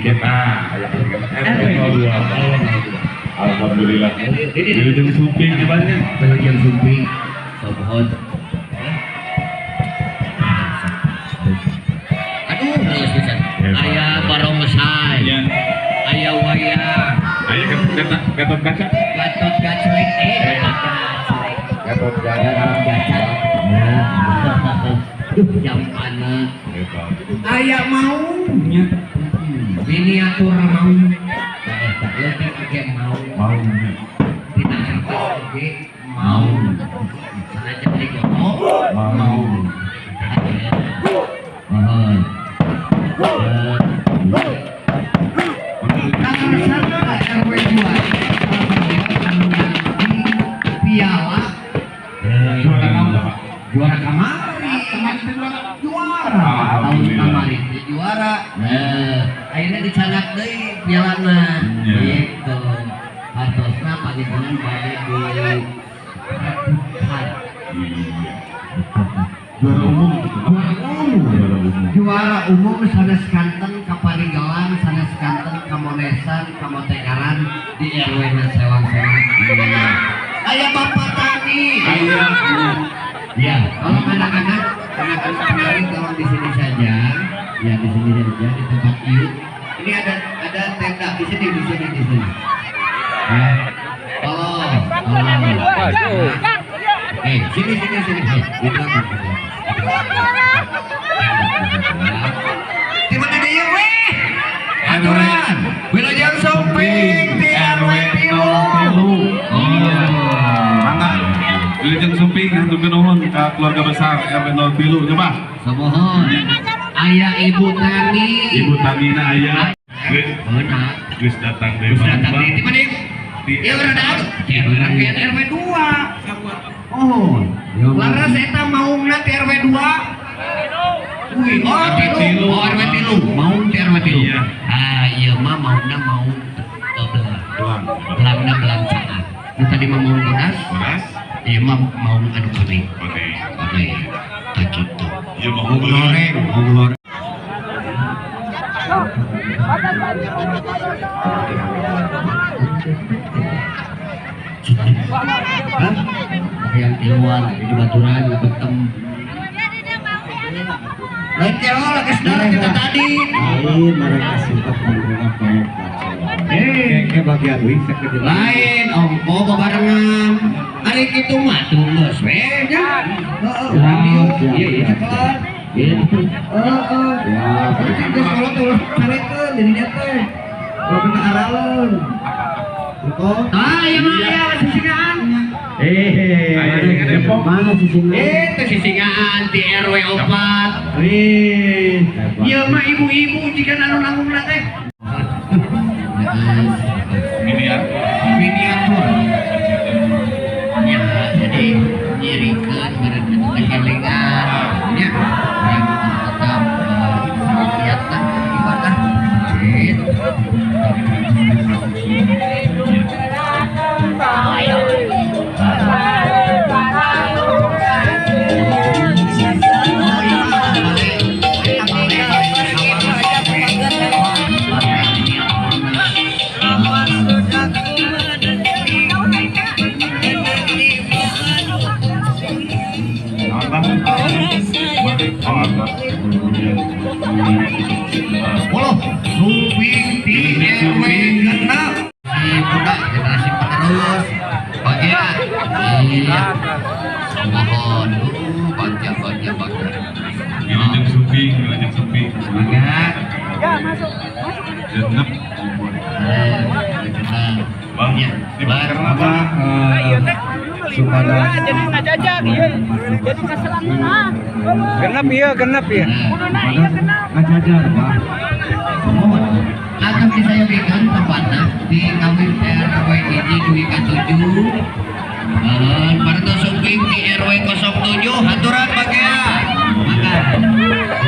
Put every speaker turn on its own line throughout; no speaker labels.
sedikit. RW 02. Alhamdulillah. Wilujeng Sumping gimana?
Wilujeng Sumping. Sobohon. Aduh, geus pisan. Aya barongsai. Aya wayang.
Aya Gatot Kaca.
Gatot Gaclek
Gatot Kaca.
Jam panas. Aya maunya. Miniatur mau. Lebih ke mau. Tidak sampai oke mau. Sana jadi gomo. Mau. RW 2 piala juara kamari juara tahun kamari juara akhirnya dicanak deh pialana gitu hartosna panjenengan bade di juara umum sanes kanten kaparinggalan sanes kanten kamonesan kamotegaran di RW na sewang-sewang. Aya Bapak Tani. Ya, kalau anak-anak kenalin tolong di sini saja. Ya, di sini saja di tempat iu. Ini ada tenda di sini. Ya. Tolong. Sini. Di belakang. Di mana dia, weh? Aturan. Wilujeng Sumping di RW 3. Iya.
Mangga. Wilujeng Sumping hatur nuhun ka keluarga besar RW 03 coba.
Samohon. Aya Ibu Tani.
Ibu Tamina aya. Geus datang deui.
Di mana Ibu? Di RW 2. Oh, laras eta maungna di RW 2. Wih, RW 3. Maung di RW 3.
Iya.
Iya mah maungna maung belang caat. Nu tadi mah maung bodas. Iya mah maung anu kuning. Oke. Tak gitu.
Iya mau goreng.
Yang keluar di baturan betem. Lain kelo lagi saudara kita tadi.
Mereka sempat menerima proyek kayak bagian wis
lain ongko bebarengan. Hari kitu mah tulus we nya. Radio iya cekelan. Terus kalau tulus carekeun dirinya teh. Kalau kena araleun. Yang aya sisingaan.
Mana sisingan?
Itu sisingaan di RW 4. Iya mah ibu-ibu jika anu nanggung teh. Miniatur. Ya, jadi nyirikeun kehelengan. Ya, yang tetap lihatlah ibadah. Sumping di RW 6. Si budak generasi penerus bagian. Iya. Mohon bangga.
Wilujeng Sumping.
Bangga.
Genep.
Bang,
karena apa?
Supaya
jadi ngajajak iya jadi keselangan
genap ya
kuduna iya genap
ngajajar Pak.
Akan disampaikan tempatnya di kawin RW ini Dwi K7. Parto Sumping di RW 07 haturan bagian. Maka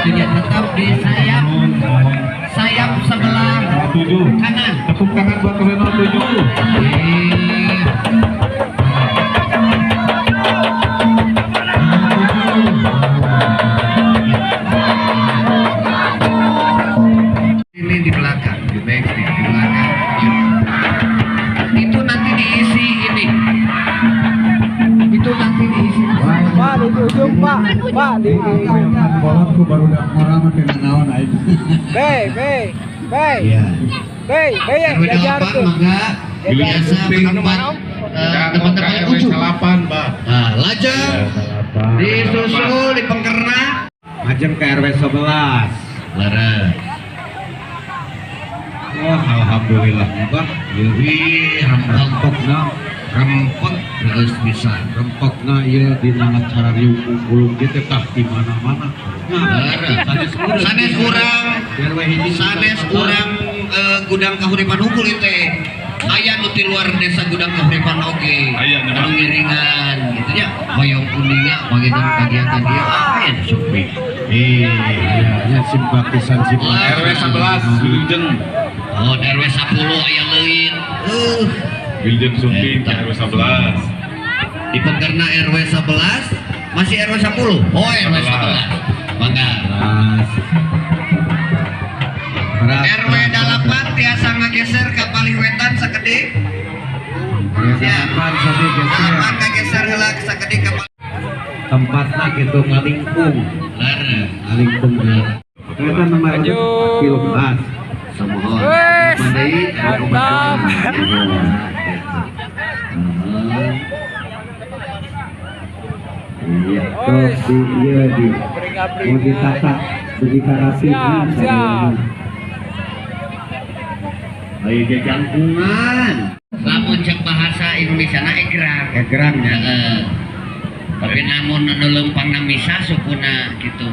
tidak tetap di sayap sebelah kanan.
Tepuk tangan buat RW 07.
Ini di belakang.
Pak, di
Kolot ku baru dak orang mah kena naon aing.
Be.
Iya.
Ya,
RW
jajar
8
tuh.
mangga biasa bertempat teman-teman ujung.
Salapan, Mbak.
Nah, lajeng disusul di Pengkerna.
Majeng ke RW 11.
Leres.
Wah, alhamdulillah Mbah.
Wih,
Rempokna,
rempok terus bisa.
rempokna ieu dina acara riung kulung kitu tah di mana-mana.
Leres. Sanes urang,
RW hiji
sanes urang gudang kahuripan unggul itu teh. Aya nu ti luar desa gudang kahuripan oge.
Aya, nya,
anu
Bang.
ngiringan gitu nya. Hoyong kuninga bagian kegiatan dia aya sepi.
Iya, simpatisan
RW 11 Wilujeng.
Oh, RW 10 aya leuwih.
Wilujeng Sumping ke RW 11.
Di Pengkerna RW 11 masih RW 10. Oh, RW 11. Bangga. RW 8 tiasa ngageser ka paling wetan sakede.
Siapan sabi geser.
8 ngageser heula sakede ka
Tempatna gitu ngalingkung.
Leres.
Ngalingkung dia. Eta nomor
Lanjut.
13.
Samohon.
Wes,
Mandai
mantap.
Iya, terus di iya di mau ditata begitu rapi.
Siap.
Ayo jangkungan. Lamun cek bahasa Indonesia na egrang.
Egrang ya.
Heeh. Tapi namun anu leumpangna misa sukuna gitu.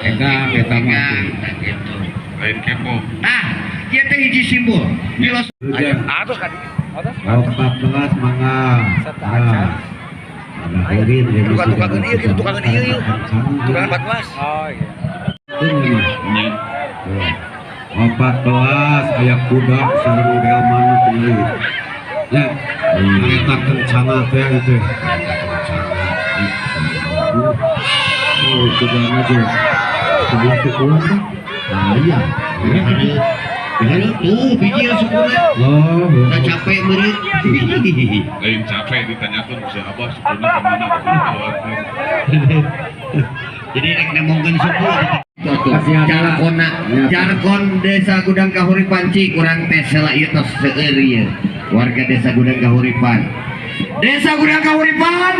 Egang, eta mah.
Nah, gitu.
Lain kepo.
Nah, ieu teh hiji simbol. Filos
Atas kan? Atas.
Oh, 14 mangga. Ada heureun ya.
Tukang-tukangan ieu gitu, tukangan ieu ieu. Tukangan 14.
Oh iya.
Nya.
Oh, 14 aya kuda sareng rel mana teh. Ya, eta kencana teh gitu. Oh, kudana teh. Sebelah kukulan teh.
Nah, iya. Bener tuh, biji sukuna.
Oh,
Udah capek meureun.
Lain capek ditanyakan bisa apa sebenarnya kemana keluarga.
Jadi rek nemongkeun suku.
Kasih ada.
Jargonna, jargon desa Gudang Kahuripan Ci kurang teh sela ieu tos seueur ieu. Warga desa Gudang Kahuripan. Desa Gudang Kahuripan.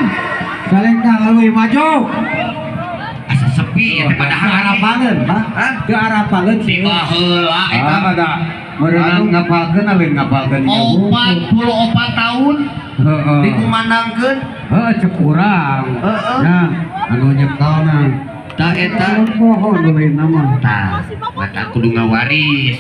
Salengka leuwih maju.
Asa sepi ya padahal
harapangeun, Pak.
Hah?
Ke harapangeun
Di baheula eta
ada merenang ngapalkeun alin ngapalkeun
44 tahun
heeh
dikumandangkeun.
heeh cek urang
Heeh.
nah anu nyekalna
Ta eta
pohon leuwih nama
tah mata kudu ngawaris.